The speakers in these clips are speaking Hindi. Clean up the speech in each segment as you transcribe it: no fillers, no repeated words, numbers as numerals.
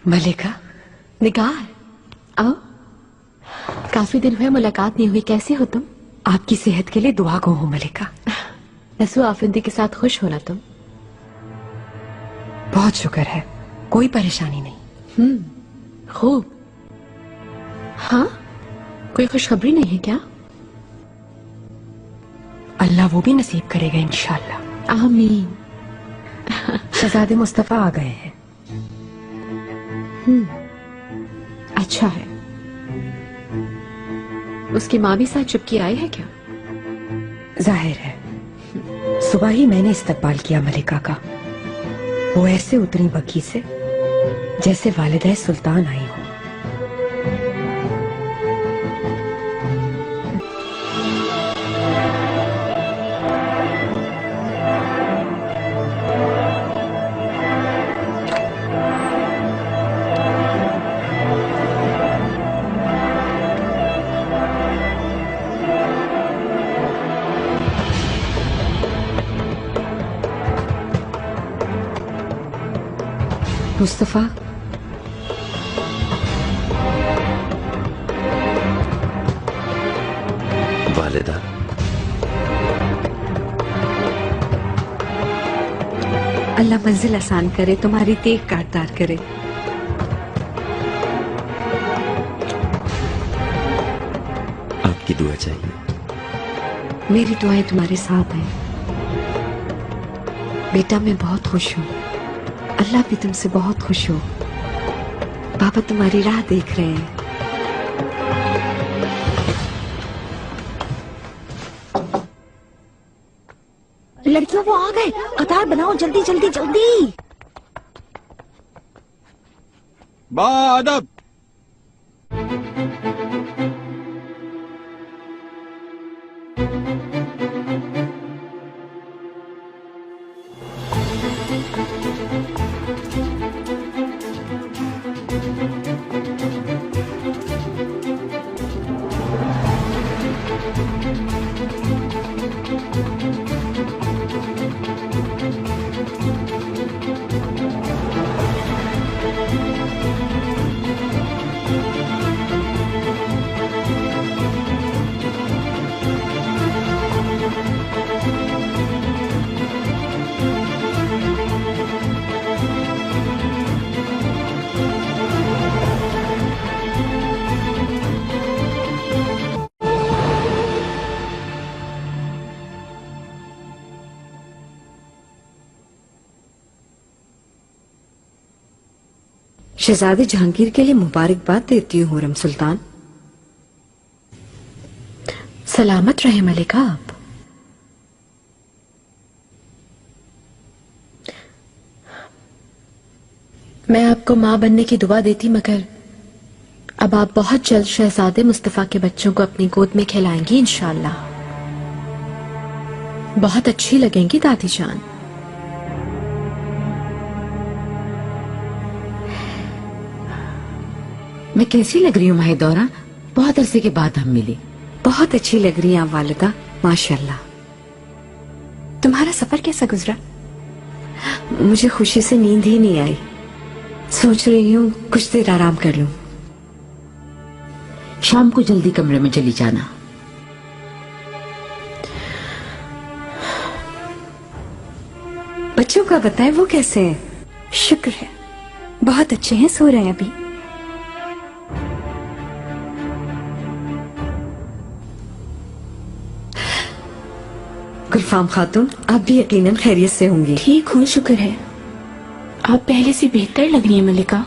मलिका, निगार, आओ। काफी दिन हुए, मुलाकात नहीं हुई। कैसी हो तुम? आपकी सेहत के लिए दुआ गो हूँ मलिका। नसू आफंदी के साथ खुश हो ना तुम? बहुत शुक्र है, कोई परेशानी नहीं। खूब। हाँ, कोई खुशखबरी नहीं है क्या? अल्लाह वो भी नसीब करेगा इंशाअल्लाह। आमीन। शहजादे मुस्तफा आ गए हैं। अच्छा है। उसकी माँ भी साथ चुपकी आई है क्या? जाहिर है, सुबह ही मैंने इस्तकबाल किया मलिका का। वो ऐसे उतरी बकी से जैसे वालिदा सुल्तान आई हो। मुस्तफा, वालिदा, अल्लाह मंजिल आसान करे, तुम्हारी तेग काटदार करे। आपकी दुआ चाहिए। मेरी दुआएं तुम्हारे साथ हैं बेटा। मैं बहुत खुश हूँ, अल्लाह भी तुमसे बहुत खुश हो। पापा तुम्हारी राह देख रहे हैं। लड़कियों, वो आ गए। कतार बनाओ, जल्दी जल्दी जल्दी। बादब। शहजादे जहांगीर के लिए मुबारकबाद देती हूँ हुरम सुल्तान। सलामत रहे मलिका आप। मैं आपको मां बनने की दुआ देती, मगर अब आप बहुत जल्द शहजादे मुस्तफा के बच्चों को अपनी गोद में खिलाएंगी इंशाअल्लाह। बहुत अच्छी लगेंगी दादी जान। मैं कैसी लग रही हूँ माहिदौरा? बहुत अरसे के बाद हम मिले। बहुत अच्छी लग रही हैं आप वालिदा, माशाल्लाह। तुम्हारा सफर कैसा गुजरा? मुझे खुशी से नींद ही नहीं आई। सोच रही हूँ कुछ देर आराम कर लूं। शाम को जल्दी कमरे में चली जाना। बच्चों का बताएं, वो कैसे हैं? शुक्र है, बहुत अच्छे हैं, सो रहे हैं अभी। गुलफाम खातून, आप भी यकीनन खैरियत से होंगी। ठीक हूँ, शुक्र है। आप पहले से बेहतर लग रही हैं मलिका।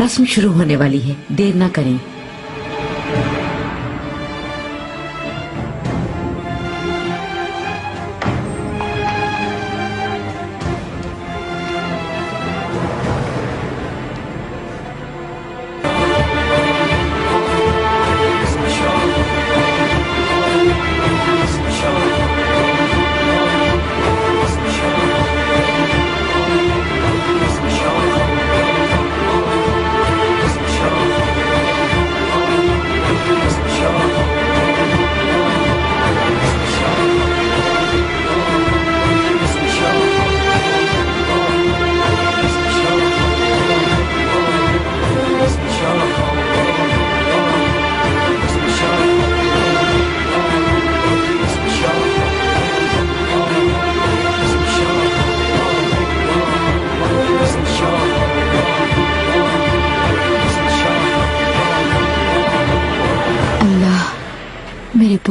रस्म शुरू होने वाली है, देर ना करें।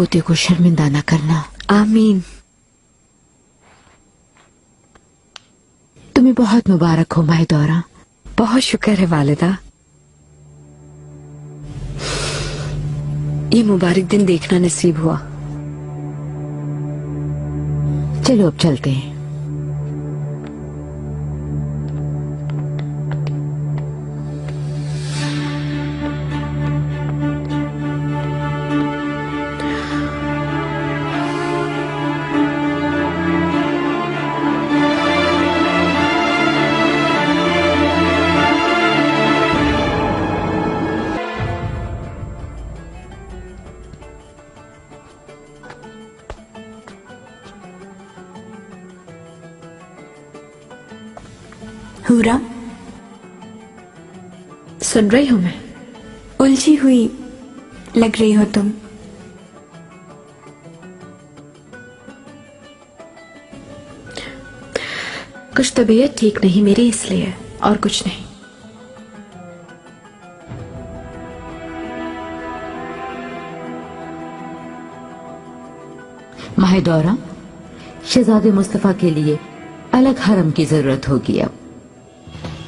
पोते को शर्मिंदा न करना। आमीन। तुम्हें बहुत मुबारक हो माहिदौरा। बहुत शुक्र है वालिदा। ये मुबारक दिन देखना नसीब हुआ। चलो अब चलते हैं। हुरा, सुन रही हूं मैं। उलझी हुई लग रही हो तुम। कुछ तबीयत ठीक नहीं मेरी, इसलिए, और कुछ नहीं। माहिदौरा, शहजादे मुस्तफा के लिए अलग हरम की जरूरत होगी। अब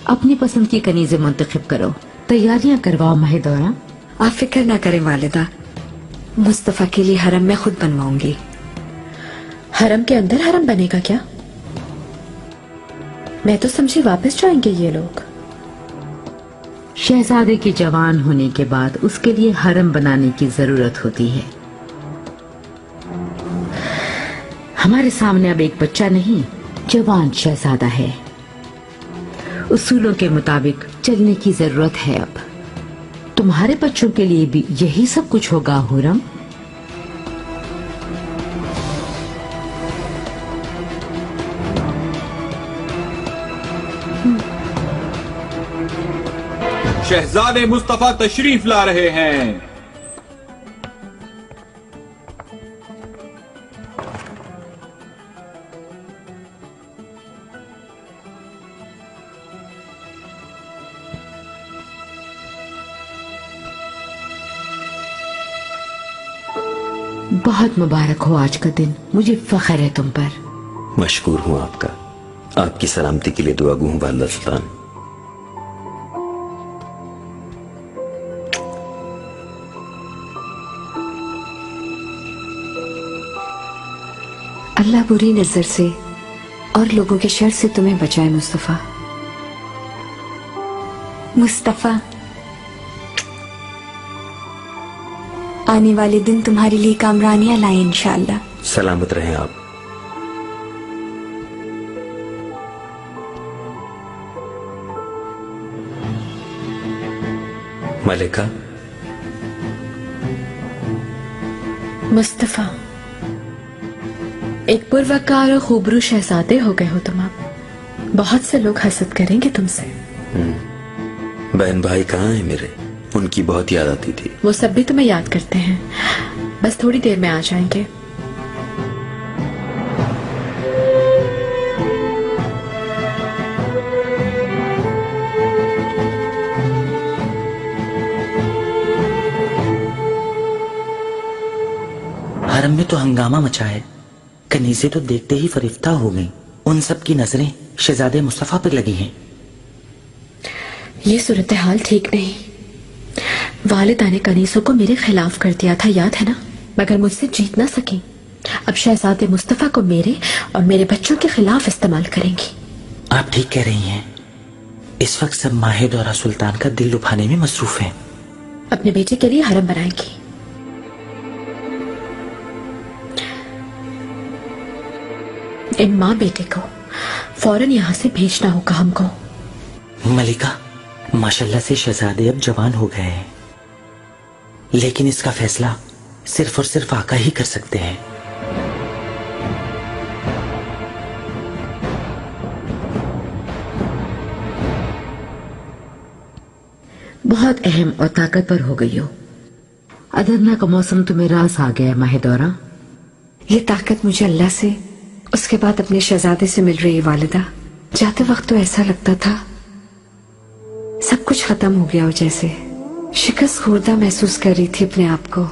अपनी पसंद की कनीजें मुंतखब करो, तैयारियां करवाओ माहिदौरा। आप फिक्र ना करें वालिदा, मुस्तफा के लिए हरम मैं खुद बनवाऊंगी। हरम के अंदर हरम बनेगा क्या? मैं तो समझी वापस जाएंगे ये लोग। शहजादे के जवान होने के बाद उसके लिए हरम बनाने की जरूरत होती है। हमारे सामने अब एक बच्चा नहीं, जवान शहजादा है। उसूलों के मुताबिक चलने की जरूरत है। अब तुम्हारे बच्चों के लिए भी यही सब कुछ होगा हुरम। शहजादे मुस्तफा तशरीफ ला रहे हैं। बहुत मुबारक हो आज का दिन, मुझे फख्र है तुम पर। मशकूर हूं आपका। आपकी सलामती के लिए दुआ गो हूं वालिदा सुल्तान। अल्लाह बुरी नजर से और लोगों के शर से तुम्हें बचाए मुस्तफा। मुस्तफा, आने वाले दिन तुम्हारे लिए कामरानियां लाए इंशाअल्लाह। सलामत रहें आप। मलिका, मुस्तफा, एक पुरवकार और खूबरू शहजादे हो गए हो तुम। अब बहुत से लोग हसद करेंगे तुमसे। बहन भाई कहाँ हैं मेरे? उनकी बहुत याद आती थी। वो सब भी तुम्हें याद करते हैं, बस थोड़ी देर में आ जाएंगे। हरम में तो हंगामा मचा है। कनीज़ें तो देखते ही फरिफ्ता हो गईं। उन सब की नजरें शहजादे मुस्तफा पर लगी हैं। ये सूरत हाल ठीक नहीं। वालिदा ने कनीसों को मेरे खिलाफ कर दिया था, याद है ना? मगर मुझसे जीत ना सकी। अब शहजादे मुस्तफा को मेरे और मेरे बच्चों के खिलाफ इस्तेमाल करेंगी। आप ठीक कह रही हैं। इस वक्त सब माहिदौरा सुल्तान का दिल लुभाने में मसरूफ हैं। अपने बेटे के लिए हरम बनाएंगी। इन माँ बेटे को फौरन यहाँ से भेजना होगा हमको। मलिका, माशाल्लाह से शहजादे अब जवान हो गए हैं, लेकिन इसका फैसला सिर्फ और सिर्फ आका ही कर सकते हैं। बहुत अहम और ताकतवर हो गई हो। अदरना का मौसम तुम्हें रास आ गया माहिदौरा। ये ताकत मुझे अल्लाह से, उसके बाद अपने शहजादे से मिल रही है वालिदा। जाते वक्त तो ऐसा लगता था सब कुछ खत्म हो गया हो, जैसे शिकस्त खुर्दा महसूस कर रही थी अपने आप को।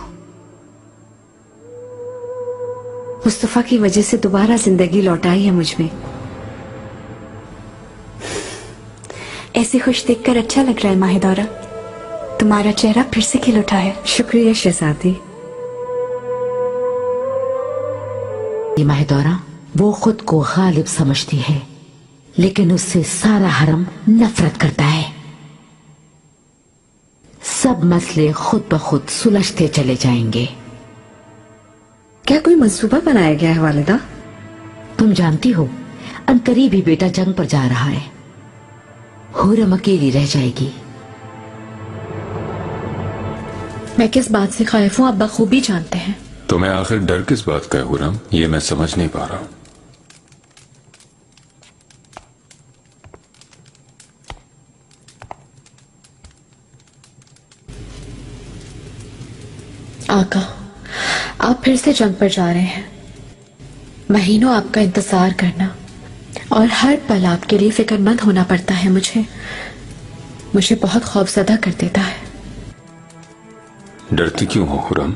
मुस्तफा की वजह से दोबारा जिंदगी लौटाई है मुझ में। ऐसे खुश देखकर अच्छा लग रहा है माहिदौरा। तुम्हारा चेहरा फिर से खिल उठा है। शुक्रिया शहजादी। ये माहिदौरा, वो खुद को गालिब समझती है, लेकिन उससे सारा हरम नफरत करता है। सब मसले खुद ब खुद सुलझते चले जाएंगे। क्या कोई मंसूबा बनाया गया है वालिदा? तुम जानती हो, अनकरीब ही बेटा जंग पर जा रहा है। हुरम अकेली रह जाएगी। मैं किस बात से खाइफ हूँ आप बखूबी जानते हैं। तुम्हें आखिर डर किस बात का है हुरम, ये मैं समझ नहीं पा रहा हूं। आका, आप फिर से जंग पर जा रहे हैं। महीनों आपका इंतजार करना और हर पल आपके लिए फिक्रमंद होना पड़ता है। मुझे बहुत खौफजदा कर देता है। डरती क्यों हो हुरम?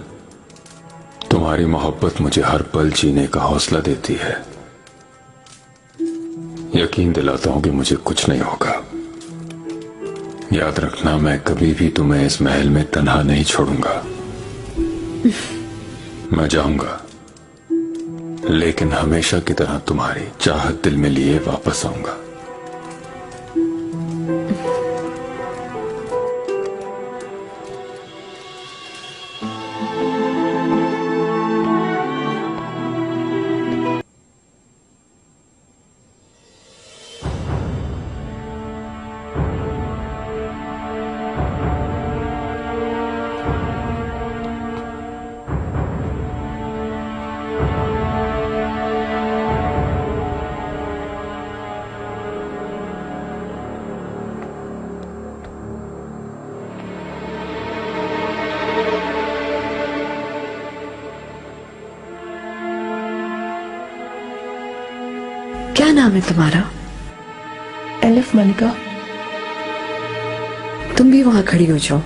तुम्हारी मोहब्बत मुझे हर पल जीने का हौसला देती है। यकीन दिलाता हूं कि मुझे कुछ नहीं होगा। याद रखना, मैं कभी भी तुम्हें इस महल में तन्हा नहीं छोड़ूंगा। मैं जाऊंगा, लेकिन हमेशा की तरह तुम्हारी चाहत दिल में लिए वापस आऊंगा। क्या नाम है तुम्हारा? एलिफ मलिका। तुम भी वहां खड़ी हो जाओ।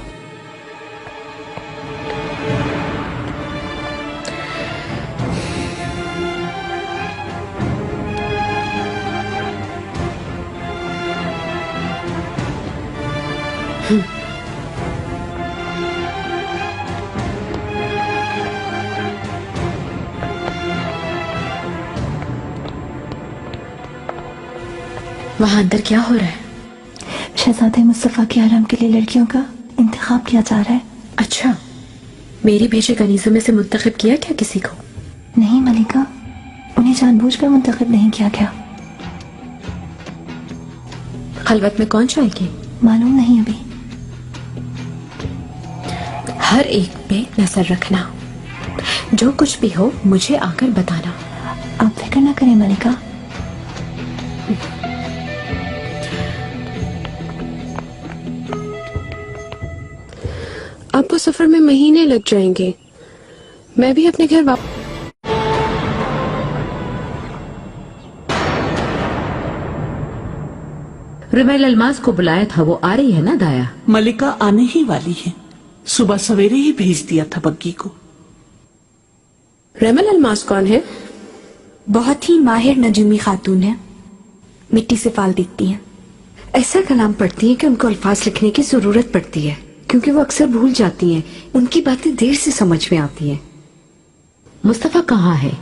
वहां अंदर क्या हो रहा है? शहजादे मुस्तफा के हरम के लिए लड़कियों का इंतखाब किया जा रहा है। अच्छा, मेरी भेजे कनीजों में से मुंतखब किया क्या किसी को? नहीं मलिका, उन्हें जानबूझकर मुंतखब नहीं किया गया। खलवत में कौन जाएगी? मालूम नहीं अभी। हर एक पे नजर रखना। जो कुछ भी हो मुझे आकर बताना। आप फिक्र न करें मलिका। आपको सफर में महीने लग जाएंगे। मैं भी अपने घर रुमैल अलमास को बुलाया था, वो आ रही है ना दाया? मलिका आने ही वाली है। सुबह सवेरे ही भेज दिया था बग्गी को। रेमल अलमास कौन है? बहुत ही माहिर नजूमी खातून है। मिट्टी से फाल दिखती हैं। ऐसा कलाम पढ़ती हैं कि उनको अल्फाज लिखने की जरूरत पड़ती है, क्योंकि वो अक्सर भूल जाती हैं। उनकी बातें देर से समझ में आती हैं। मुस्तफा कहाँ है?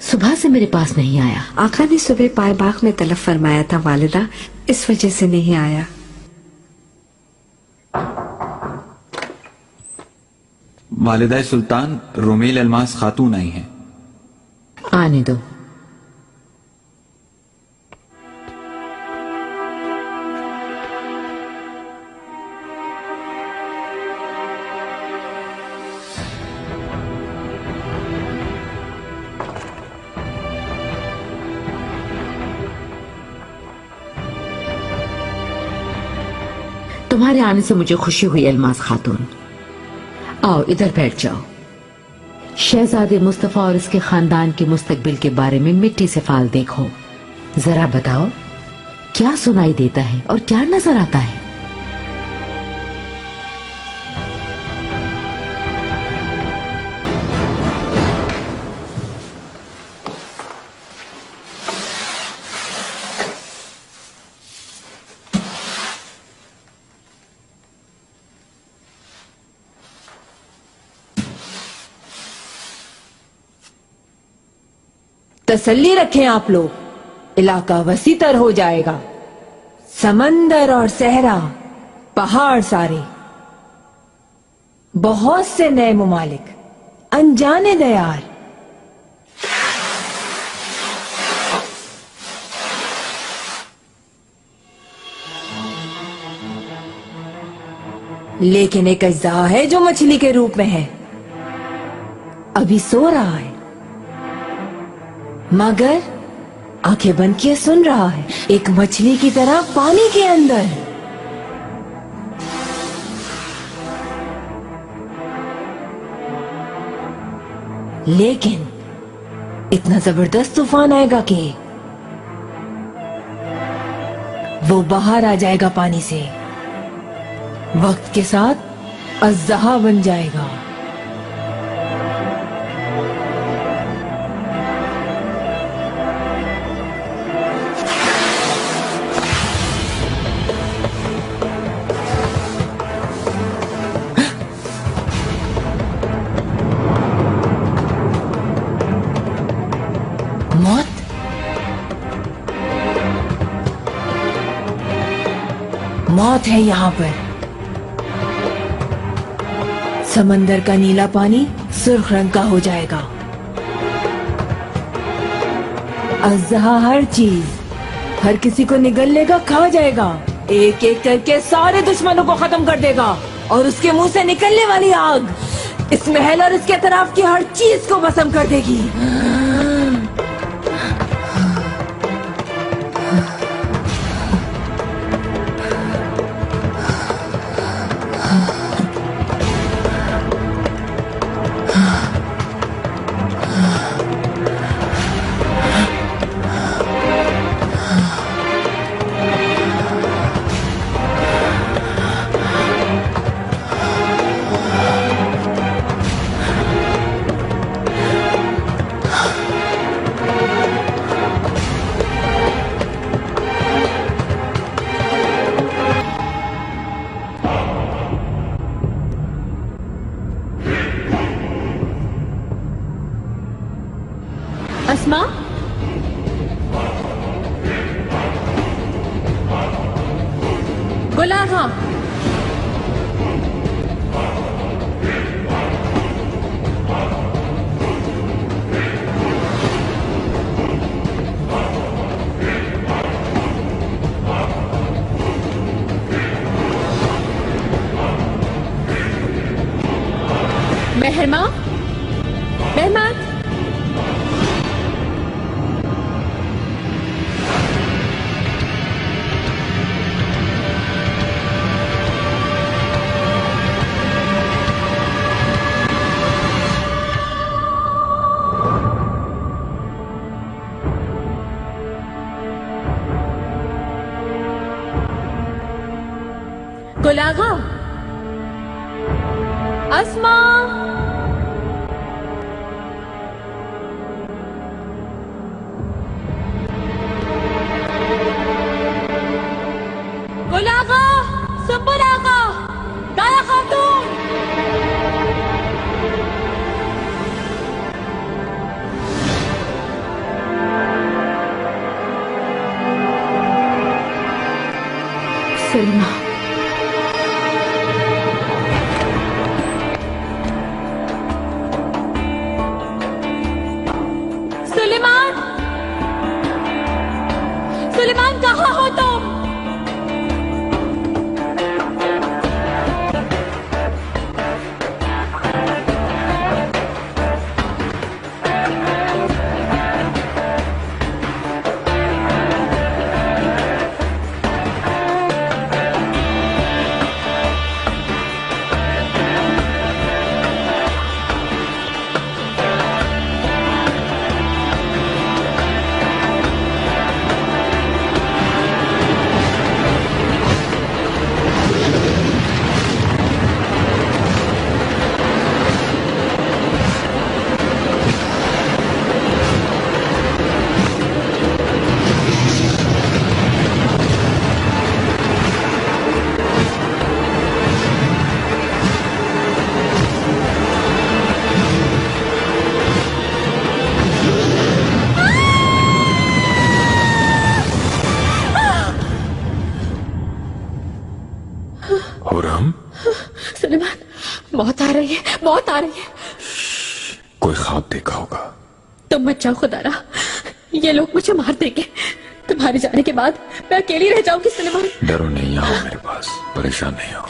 सुबह से मेरे पास नहीं आया। आका ने सुबह पाए बाग में तलब फरमाया था वालिदा, इस वजह से नहीं आया। वालिदा सुल्तान रुमैल अलमास खातून आई हैं। आने दो। तुम्हारे आने से मुझे खुशी हुई अलमास खातून। आओ इधर बैठ जाओ। शहजादे मुस्तफा और इसके खानदान के मुस्तकबिल के बारे में मिट्टी से फाल देखो। जरा बताओ, क्या सुनाई देता है और क्या नजर आता है? तसल्ली रखें आप लोग, इलाका वसीतर हो जाएगा। समंदर और सहरा, पहाड़ सारे, बहुत से नए मुमालिक, अनजाने दयार। लेकिन एक अज्जा है जो मछली के रूप में है, अभी सो रहा है, मगर आंखें बंद किए सुन रहा है, एक मछली की तरह पानी के अंदर। लेकिन इतना जबरदस्त तूफान आएगा कि वो बाहर आ जाएगा पानी से, वक्त के साथ अज़्ज़हा बन जाएगा। मौत है यहाँ पर। समंदर का नीला पानी सुर्ख रंग का हो जाएगा। अज़्ज़हा हर चीज, हर किसी को निगल लेगा, खा जाएगा, एक एक करके सारे दुश्मनों को खत्म कर देगा। और उसके मुंह से निकलने वाली आग इस महल और इसके तरफ की हर चीज को भस्म कर देगी। अस्मा, गुलाहा, मेहरमा, मेहमान, गुलाहा, अस्मा, गुलाहा, सुब्बुल आगा, दाया खातून। सलमा, सुलेमान, कहाँ हो तुम? और हम? सुलेमान, मौत आ रही है, मौत आ रही है। कोई ख्वाब देखा होगा। तुम मत जाओ खुदारा, ये लोग मुझे मार देंगे। तुम्हारे जाने के बाद मैं अकेली रह जाऊंगी सुलेमान। डरो नहीं, आओ मेरे पास, परेशान नहीं हो।